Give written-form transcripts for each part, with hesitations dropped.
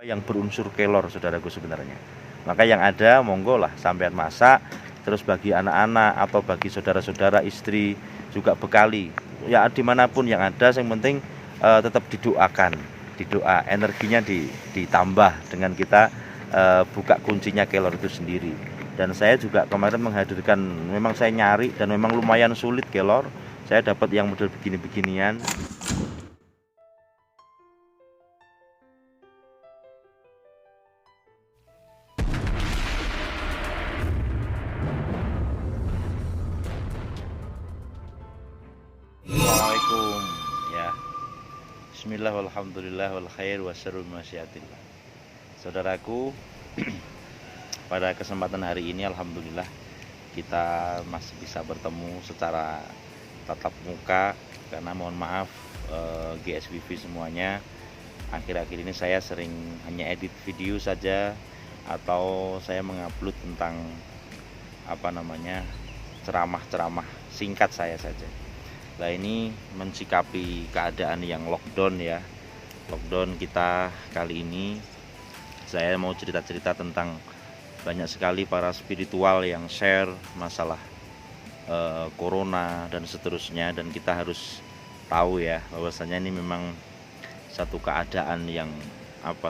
yang berunsur kelor saudaraku sebenarnya. Maka yang ada monggo lah sampean masak, terus bagi anak-anak atau bagi saudara-saudara, istri juga bekali. Ya dimanapun yang ada, yang penting tetap didoakan, didoa energinya ditambah dengan kita buka kuncinya kelor itu sendiri. Dan saya juga kemarin menghadirkan, memang saya nyari dan memang lumayan sulit kelor. Saya dapat yang model begini-beginian. Assalamualaikum ya. Bismillah walhamdulillah wal khair wasarul masyiatillah. Saudaraku, pada kesempatan hari ini alhamdulillah kita masih bisa bertemu secara tatap muka, karena mohon maaf GSWV semuanya, akhir-akhir ini saya sering hanya edit video saja atau saya mengupload tentang ceramah-ceramah singkat saya saja. Nah ini mensikapi keadaan yang lockdown ya. Lockdown kita kali ini, saya mau cerita-cerita tentang banyak sekali para spiritual yang share masalah corona dan seterusnya. Dan kita harus tahu ya bahwasanya ini memang satu keadaan yang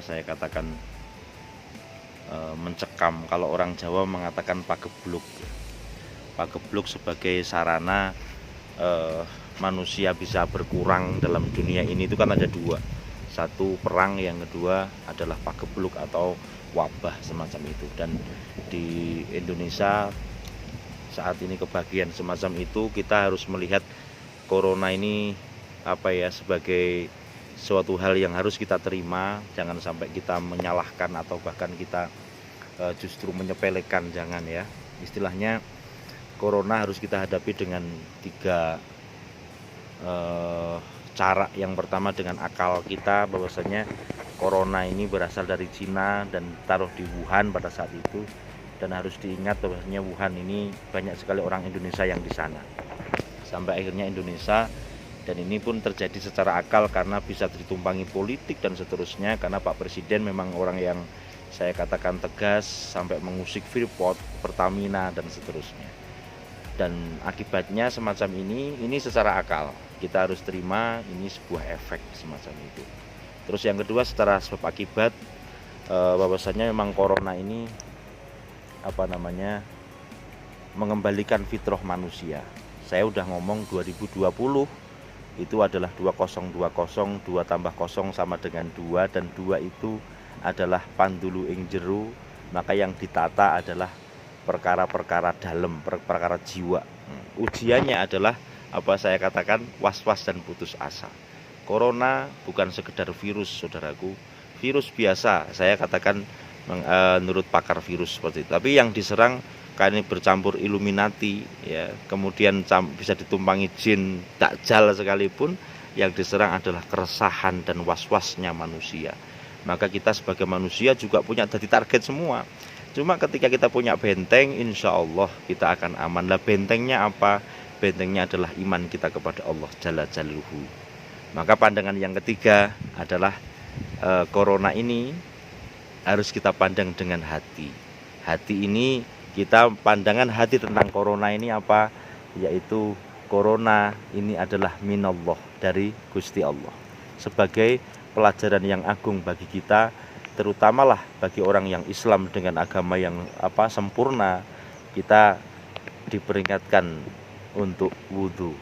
saya katakan mencekam. Kalau orang Jawa mengatakan pagebluk. Pagebluk sebagai sarana manusia bisa berkurang dalam dunia ini itu kan ada dua. Satu perang, yang kedua adalah pagebluk atau wabah semacam itu. Dan di Indonesia saat ini kebagian semacam itu. Kita harus melihat corona ini sebagai suatu hal yang harus kita terima. Jangan sampai kita menyalahkan atau bahkan kita justru menyepelekan, jangan ya. Istilahnya corona harus kita hadapi dengan tiga cara. Yang pertama dengan akal kita, bahwasanya corona ini berasal dari Cina dan taruh di Wuhan pada saat itu. Dan harus diingat bahwasanya Wuhan ini banyak sekali orang Indonesia yang di sana. Sampai akhirnya Indonesia, dan ini pun terjadi secara akal karena bisa ditumpangi politik dan seterusnya. Karena Pak Presiden memang orang yang saya katakan tegas sampai mengusik Freeport, Pertamina dan seterusnya. Dan akibatnya semacam ini secara akal kita harus terima, ini sebuah efek semacam itu. Terus yang kedua secara sebab akibat, bahwasanya memang corona ini mengembalikan fitrah manusia. Saya udah ngomong 2020 itu adalah 2020, 2 tambah 0 sama dengan 2, dan 2 itu adalah pandulu ing jeru. Maka yang ditata adalah perkara-perkara dalam, perkara jiwa. Ujiannya adalah saya katakan was-was dan putus asa. Corona bukan sekedar virus saudaraku, virus biasa saya katakan menurut pakar virus seperti itu. Tapi yang diserang karena bercampur Illuminati ya, kemudian bisa ditumpangi jin, dakjal sekalipun, yang diserang adalah keresahan dan was-wasnya manusia. Maka kita sebagai manusia juga punya jadi target semua. Cuma ketika kita punya benteng, insya Allah kita akan aman. Lah bentengnya apa? Bentengnya adalah iman kita kepada Allah Jalla Jalaluhu. Maka pandangan yang ketiga adalah corona ini harus kita pandang dengan hati. Hati ini, kita pandangan hati tentang corona ini apa? Yaitu corona ini adalah minallah, dari Gusti Allah. Sebagai pelajaran yang agung bagi kita, terutamalah bagi orang yang Islam dengan agama yang sempurna. Kita diperingatkan untuk wudhu,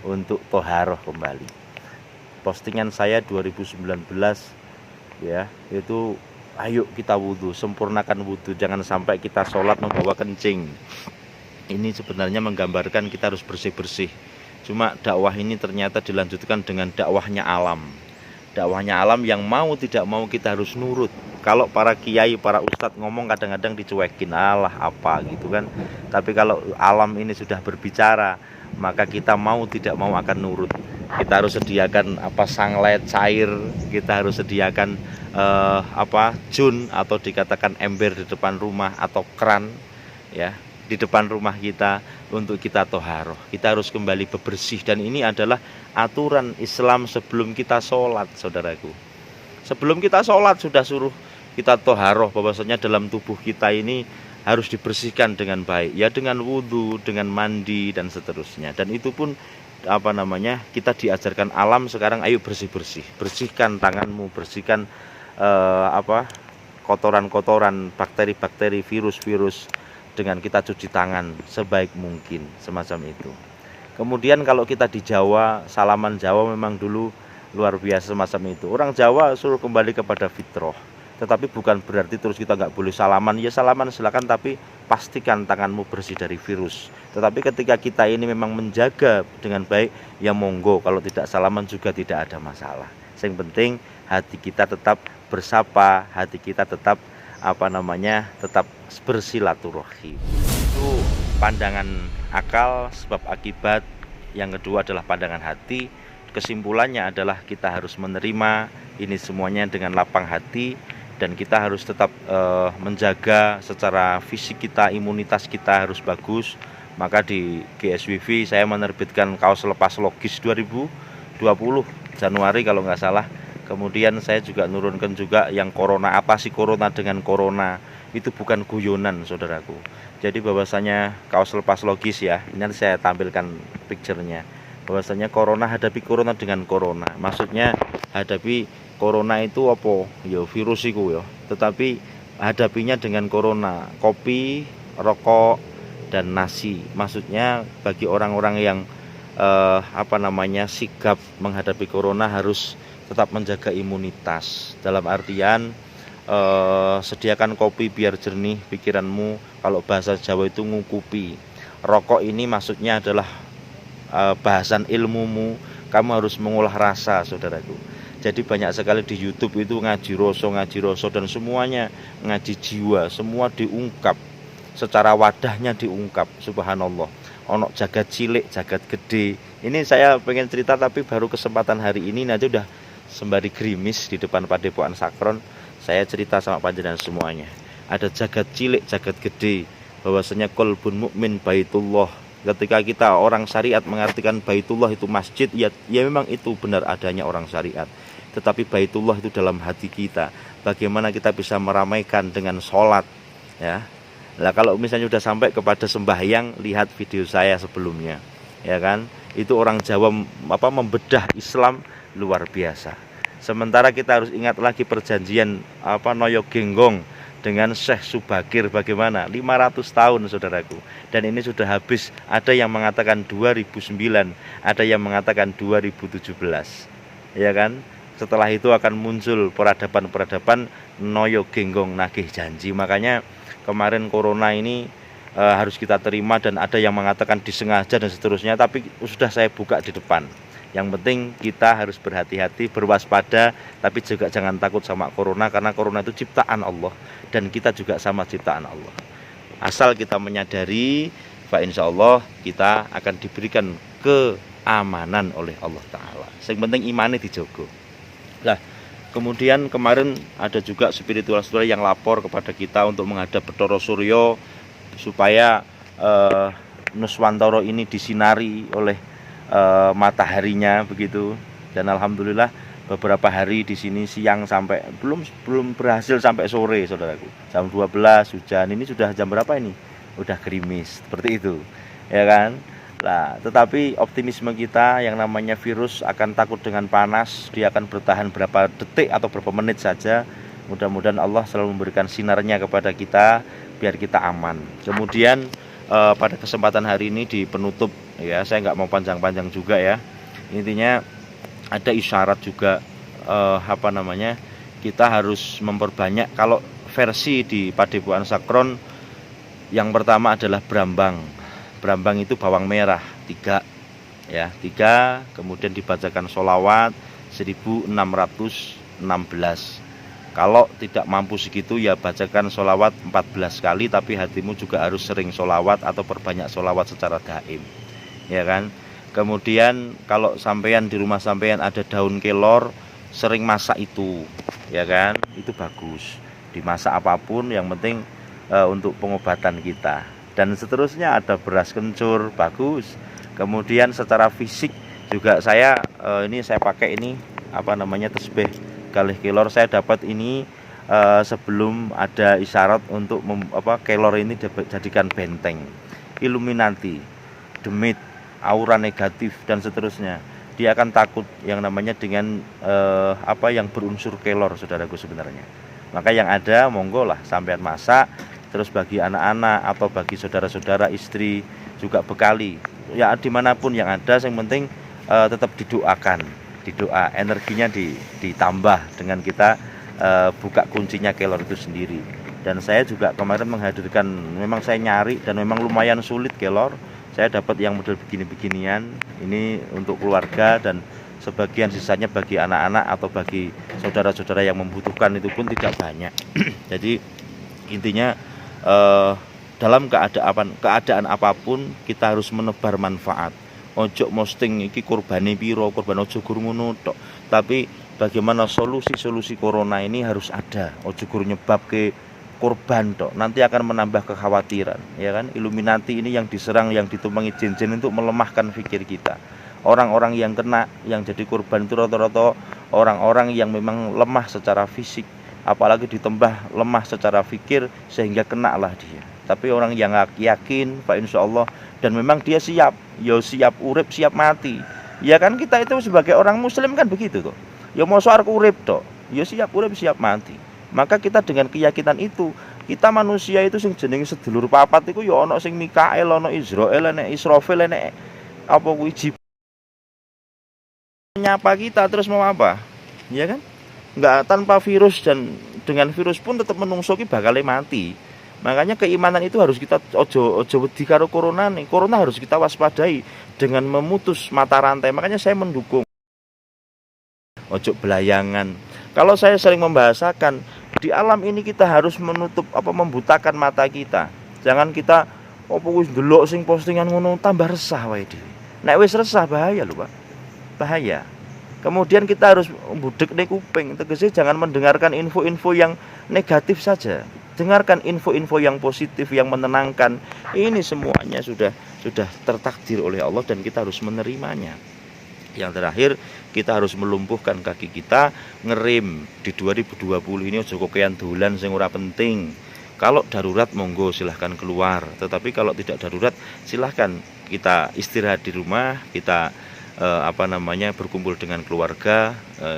untuk toharoh kembali. Postingan saya 2019 ya, itu ayo kita wudhu, sempurnakan wudhu, jangan sampai kita sholat membawa kencing. Ini sebenarnya menggambarkan kita harus bersih-bersih. Cuma dakwah ini ternyata dilanjutkan dengan dakwahnya alam. Dakwahnya alam yang mau tidak mau kita harus nurut. Kalau para kiai, para ustadz ngomong kadang-kadang dicuekin, alah apa gitu kan. Tapi kalau alam ini sudah berbicara, maka kita mau tidak mau akan nurut. Kita harus sediakan sunlight cair, kita harus sediakan jun atau dikatakan ember di depan rumah atau keran ya di depan rumah kita untuk kita toharoh. Kita harus kembali bebersih, dan ini adalah aturan Islam sebelum kita sholat saudaraku. Sebelum kita sholat sudah suruh kita toharoh bahwasanya dalam tubuh kita ini harus dibersihkan dengan baik, ya dengan wudhu, dengan mandi dan seterusnya. Dan itu pun kita diajarkan alam sekarang, ayo bersih-bersih, bersihkan tanganmu, bersihkan kotoran-kotoran, bakteri-bakteri, virus-virus dengan kita cuci tangan sebaik mungkin, semacam itu. Kemudian kalau kita di Jawa, salaman Jawa memang dulu luar biasa semacam itu. Orang Jawa suruh kembali kepada fitrah. Tetapi bukan berarti terus kita nggak boleh salaman. Ya salaman silakan, tapi pastikan tanganmu bersih dari virus. Tetapi ketika kita ini memang menjaga dengan baik, ya monggo. Kalau tidak salaman juga tidak ada masalah. Yang penting hati kita tetap bersapa, hati kita tetap tetap bersilaturahim. Itu pandangan akal, sebab akibat. Yang kedua adalah pandangan hati. Kesimpulannya adalah kita harus menerima ini semuanya dengan lapang hati. Dan kita harus tetap menjaga secara fisik kita, imunitas kita harus bagus. Maka di GSWV saya menerbitkan kaos lepas logis 2020 Januari kalau nggak salah. Kemudian saya juga nurunkan juga yang corona, apa sih corona dengan corona. Itu bukan guyonan saudaraku. Jadi bahwasanya kaos lepas logis ya, ini nanti saya tampilkan picture-nya. Bahwasanya corona, hadapi corona dengan corona. Maksudnya hadapi corona itu apa? Ya virus itu ya. Tetapi hadapinya dengan corona, kopi, rokok dan nasi. Maksudnya bagi orang-orang yang sigap menghadapi corona harus tetap menjaga imunitas. Dalam artian sediakan kopi biar jernih pikiranmu. Kalau bahasa Jawa itu ngukupi. Rokok ini maksudnya adalah bahasan ilmumu. Kamu harus mengolah rasa, saudaraku. Jadi banyak sekali di YouTube itu ngaji roso dan semuanya ngaji jiwa, semua diungkap secara wadahnya diungkap. Subhanallah. Ono jagat cilik, jagat gede. Ini saya pengen cerita tapi baru kesempatan hari ini, nanti udah sembari gerimis di depan Padepokan Sakron. Saya cerita sama panjenengan semuanya. Ada jagat cilik, jagat gede. Bahwasanya qalbun mukmin baitullah. Ketika kita orang syariat mengartikan baitullah itu masjid, ya memang itu benar adanya orang syariat. Tetapi baitullah itu dalam hati kita. Bagaimana kita bisa meramaikan dengan sholat, ya. Nah kalau misalnya sudah sampai kepada sembahyang, lihat video saya sebelumnya, ya kan. Itu orang Jawa membedah Islam luar biasa. Sementara kita harus ingat lagi perjanjian Noyo Genggong dengan Syekh Subakir bagaimana 500 tahun saudaraku. Dan ini sudah habis. Ada yang mengatakan 2009, ada yang mengatakan 2017, ya kan. Setelah itu akan muncul peradaban-peradaban Noyo Genggong nagih janji. Makanya kemarin corona ini harus kita terima, dan ada yang mengatakan disengaja dan seterusnya. Tapi sudah saya buka di depan. Yang penting kita harus berhati-hati, berwaspada, tapi juga jangan takut sama corona, karena corona itu ciptaan Allah dan kita juga sama ciptaan Allah. Asal kita menyadari, insya Allah kita akan diberikan keamanan oleh Allah Ta'ala. Yang penting imannya dijogo. Nah, kemudian kemarin ada juga spiritual yang lapor kepada kita untuk menghadap Bathara Surya supaya Nuswantara ini disinari oleh mataharinya begitu. Dan alhamdulillah beberapa hari di sini siang sampai belum berhasil sampai sore saudaraku. Jam 12 hujan, ini sudah jam berapa ini? Udah gerimis seperti itu, ya kan? Nah, tetapi optimisme kita, yang namanya virus akan takut dengan panas, dia akan bertahan berapa detik atau berapa menit saja. Mudah-mudahan Allah selalu memberikan sinarnya kepada kita biar kita aman. Kemudian pada kesempatan hari ini di penutup, ya saya nggak mau panjang-panjang juga ya. Intinya ada isyarat juga kita harus memperbanyak. Kalau versi di Padepokan Sakron, yang pertama adalah brambang. Brambang itu bawang merah 3, ya 3. Kemudian dibacakan sholawat 1616. Kalau tidak mampu segitu, ya bacakan sholawat 14 kali. Tapi hatimu juga harus sering sholawat atau perbanyak sholawat secara daim, ya kan. Kemudian kalau sampean di rumah sampean ada daun kelor, sering masak itu, ya kan. Itu bagus, dimasak apapun, yang penting untuk pengobatan kita. Dan seterusnya ada beras kencur, bagus. Kemudian secara fisik juga saya pakai ini tasbih kalih kelor. Saya dapat ini sebelum ada isyarat untuk kelor ini dijadikan benteng. Illuminati, demit, aura negatif dan seterusnya, dia akan takut yang namanya dengan yang berunsur kelor, saudaraku sebenarnya. Maka yang ada monggo lah sampean masak, terus bagi anak-anak atau bagi saudara-saudara, istri juga bekali. Ya dimanapun yang ada, yang penting tetap didoakan, didoa, energinya ditambah dengan kita buka kuncinya kelor itu sendiri. Dan saya juga kemarin menghadirkan, memang saya nyari dan memang lumayan sulit kelor. Saya dapat yang model begini-beginian, ini untuk keluarga dan sebagian sisanya bagi anak-anak atau bagi saudara-saudara yang membutuhkan, itu pun tidak banyak. Jadi intinya dalam keadaan apapun kita harus menebar manfaat. Ojo posting iki kurbane piro, korban ojo gur ngono tok. Tapi bagaimana solusi corona ini harus ada. Ojo gur nyebabke korban tok. Nanti akan menambah kekhawatiran, ya kan? Illuminati ini yang diserang, yang ditumpangi jin-jin untuk melemahkan pikir kita. Orang-orang yang kena, yang jadi korban itu rata-rata orang-orang yang memang lemah secara fisik, apalagi ditambah lemah secara fikir sehingga kena lah dia. Tapi orang yang yakin, Pak, insya Allah, dan memang dia siap, ya siap urip, siap mati. Ya kan, kita itu sebagai orang muslim kan begitu tuh. Ya mau soal urip toh, ya siap urip, siap mati. Maka kita dengan keyakinan itu, kita manusia itu sing jenenge sedulur papat itu ya ono sing Mikael, ono Israel, ono Israfil, ono apa kuwi nyapa kita terus mau apa, ya kan? Nggak tanpa virus, dan dengan virus pun tetap menungso ki bakal mati. Makanya keimanan itu harus kita ojo wedi karo corona nih. Corona harus kita waspadai dengan memutus mata rantai. Makanya saya mendukung ojo belayangan. Kalau saya sering membahasakan, di alam ini kita harus menutup membutakan mata kita. Jangan kita wis ndelok sing postingan ngono tambah resah wae dhewe. Nek wis resah bahaya lho, Pak. Bahaya. Kemudian kita harus budek nih kuping, tegese jangan mendengarkan info-info yang negatif saja. Dengarkan info-info yang positif, yang menenangkan. Ini semuanya sudah tertakdir oleh Allah dan kita harus menerimanya. Yang terakhir, kita harus melumpuhkan kaki kita, ngerem di 2020 ini ojo kokean dolan sing ora penting. Kalau darurat monggo silahkan keluar, tetapi kalau tidak darurat silahkan kita istirahat di rumah, kita berkumpul dengan keluarga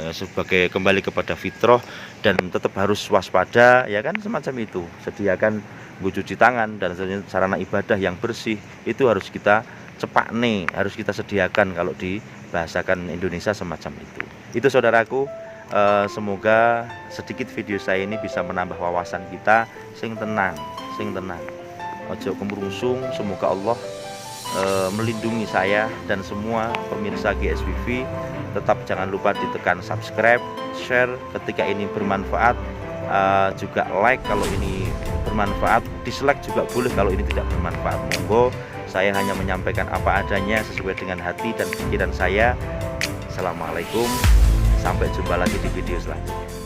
sebagai kembali kepada fitrah, dan tetap harus waspada, ya kan, semacam itu. Sediakan cuci tangan dan sarana ibadah yang bersih, itu harus kita cepak nih, harus kita sediakan kalau dibahasakan Indonesia semacam itu. Itu saudaraku, semoga sedikit video saya ini bisa menambah wawasan kita sing tenang. Ojo kemurungsung. Semoga Allah melindungi saya dan semua pemirsa GSBV. Tetap jangan lupa ditekan subscribe, share ketika ini bermanfaat, juga like kalau ini bermanfaat, dislike juga boleh kalau ini tidak bermanfaat. Monggo, saya hanya menyampaikan apa adanya sesuai dengan hati dan pikiran saya. Assalamualaikum, sampai jumpa lagi di video selanjutnya.